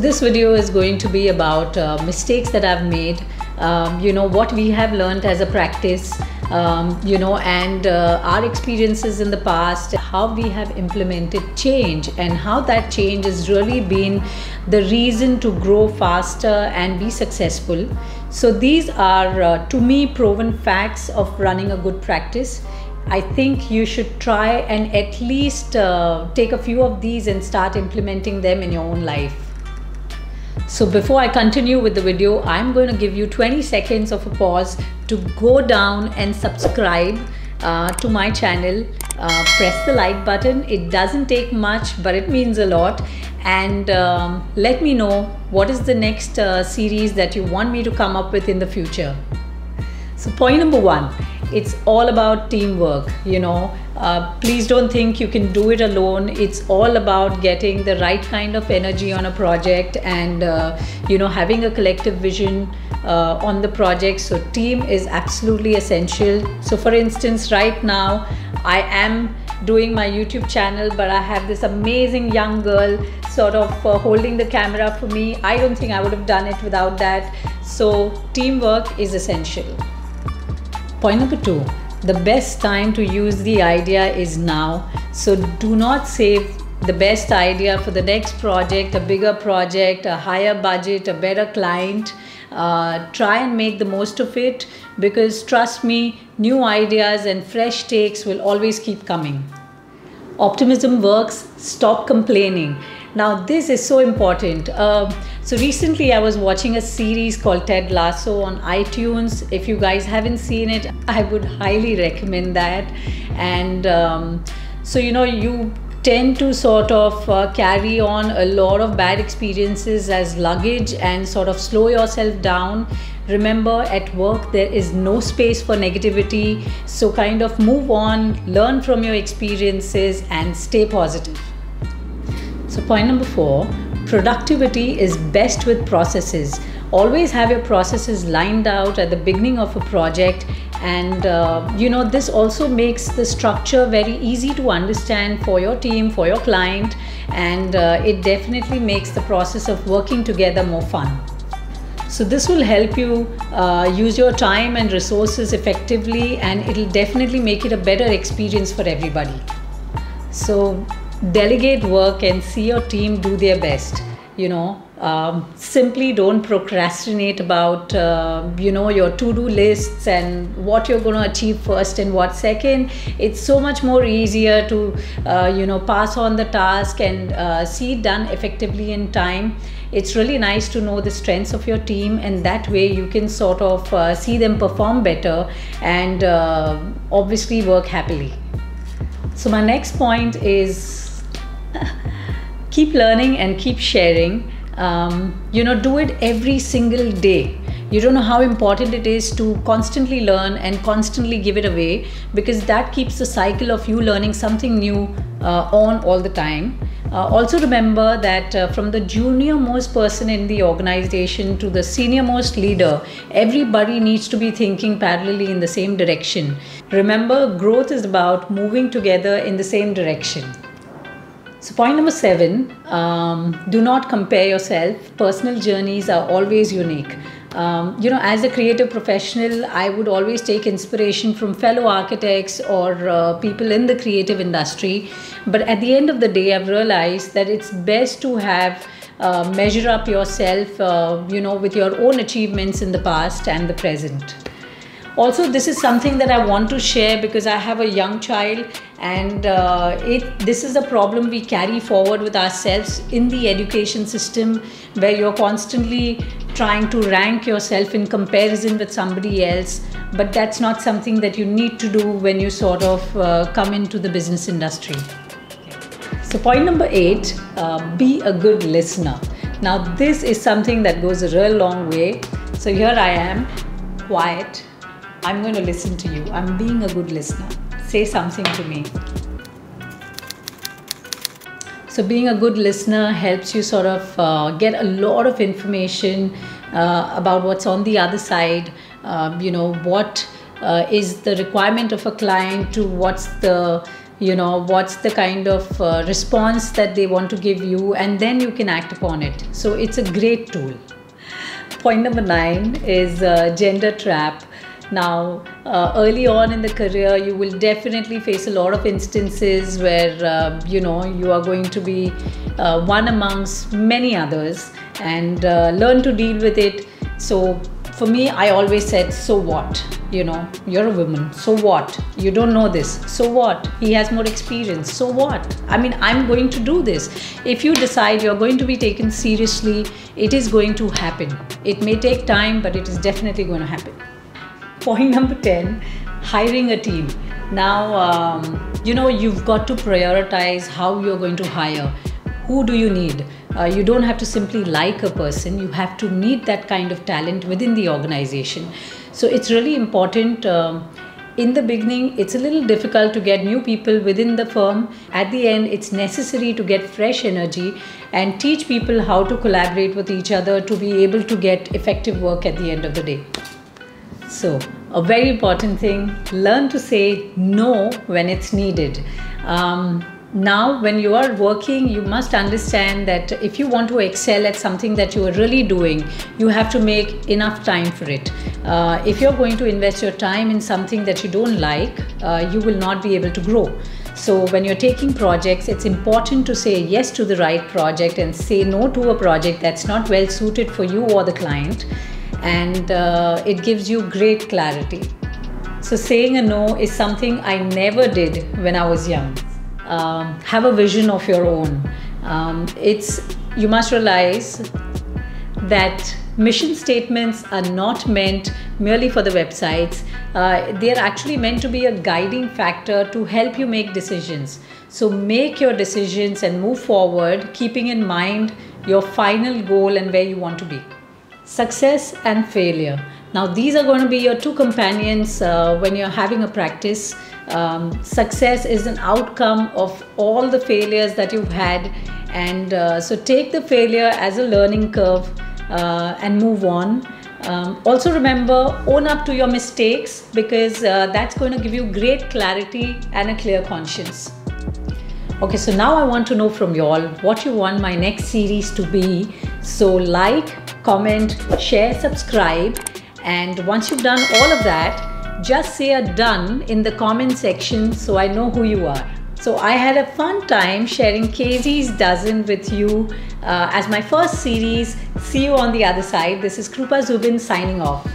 this video is going to be about mistakes that I've made, what we have learned as a practice, and our experiences in the past, how we have implemented change and how that change has really been the reason to grow faster and be successful. So these are, to me, proven facts of running a good practice. I think you should try and at least take a few of these and start implementing them in your own life. So before I continue with the video, I'm going to give you 20 seconds of a pause to go down and subscribe to my channel. Press the like button. It doesn't take much, but it means a lot. And let me know what is the next series that you want me to come up with in the future. So point number one, it's all about teamwork. Please don't think you can do it alone. It's all about getting the right kind of energy on a project and having a collective vision on the project. So team is absolutely essential. So for instance, right now I am doing my YouTube channel, but I have this amazing young girl sort of holding the camera for me. I don't think I would have done it without that. So teamwork is essential. Point number two, the best time to use the idea is now. So do not save the best idea for the next project, a bigger project, a higher budget, a better client. Try and make the most of it, because trust me, new ideas and fresh takes will always keep coming. Optimism works. Stop complaining. Now this is so important. So recently I was watching a series called Ted Lasso on iTunes. If you guys haven't seen it, I would highly recommend that. And you tend to sort of carry on a lot of bad experiences as luggage and sort of slow yourself down. Remember, at work there is no space for negativity. So kind of move on, learn from your experiences and stay positive. So point number four, productivity is best with processes. Always have your processes lined out at the beginning of a project, and this also makes the structure very easy to understand for your team, for your client, and it definitely makes the process of working together more fun. So this will help you use your time and resources effectively, and it'll definitely make it a better experience for everybody. So delegate work and see your team do their best. Simply don't procrastinate about your to-do lists and what you're going to achieve first and what second. It's so much more easier to pass on the task and see it done effectively in time. It's really nice to know the strengths of your team, and that way you can sort of see them perform better and obviously work happily. So my next point is keep learning and keep sharing. Do it every single day. You don't know how important it is to constantly learn and constantly give it away, because that keeps the cycle of you learning something new on all the time. Also remember that from the junior most person in the organization to the senior most leader, everybody needs to be thinking parallelly in the same direction. Remember, growth is about moving together in the same direction. So point number seven, do not compare yourself. Personal journeys are always unique. As a creative professional, I would always take inspiration from fellow architects or people in the creative industry. But at the end of the day, I've realized that it's best to have measure up yourself, with your own achievements in the past and the present. Also, this is something that I want to share because I have a young child, and this is a problem we carry forward with ourselves in the education system, where you're constantly trying to rank yourself in comparison with somebody else. But that's not something that you need to do when you sort of come into the business industry. So point number eight, be a good listener. Now this is something that goes a real long way. So here I am, quiet. I'm going to listen to you. I'm being a good listener. Say something to me. So being a good listener helps you sort of get a lot of information about what's on the other side. What is the requirement of a client to what's the what's the kind of response that they want to give you, and then you can act upon it. So it's a great tool. Point number 9 is gender trap. Now, early on in the career, you will definitely face a lot of instances where, you are going to be one amongst many others, and learn to deal with it. So for me, I always said, so what? You're a woman. So what? You don't know this. So what? He has more experience. So what? I mean, I'm going to do this. If you decide you're going to be taken seriously, it is going to happen. It may take time, but it is definitely going to happen. Point number 10, hiring a team. Now, you've got to prioritize how you're going to hire. Who do you need? You don't have to simply like a person. You have to need that kind of talent within the organization. So it's really important. In the beginning, it's a little difficult to get new people within the firm. At the end, it's necessary to get fresh energy and teach people how to collaborate with each other to be able to get effective work at the end of the day. So, a very important thing, learn to say no when it's needed. Now, when you are working, you must understand that if you want to excel at something that you are really doing, you have to make enough time for it. If you're going to invest your time in something that you don't like, you will not be able to grow. So when you're taking projects, it's important to say yes to the right project and say no to a project that's not well suited for you or the client. And it gives you great clarity. So saying a no is something I never did when I was young. Have a vision of your own. You must realize that mission statements are not meant merely for the websites. They are actually meant to be a guiding factor to help you make decisions. So make your decisions and move forward, keeping in mind your final goal and where you want to be. Success and failure. Now, these are going to be your two companions when you're having a practice. Success is an outcome of all the failures that you've had, and so take the failure as a learning curve and move on. Also remember, own up to your mistakes, because that's going to give you great clarity and a clear conscience. Okay, so now I want to know from you all what you want my next series to be. So like, comment, share, subscribe, and once you've done all of that, just say a done in the comment section so I know who you are. So I had a fun time sharing KZ's Dozen with you as my first series. See you on the other side. This is Krupa Zubin signing off.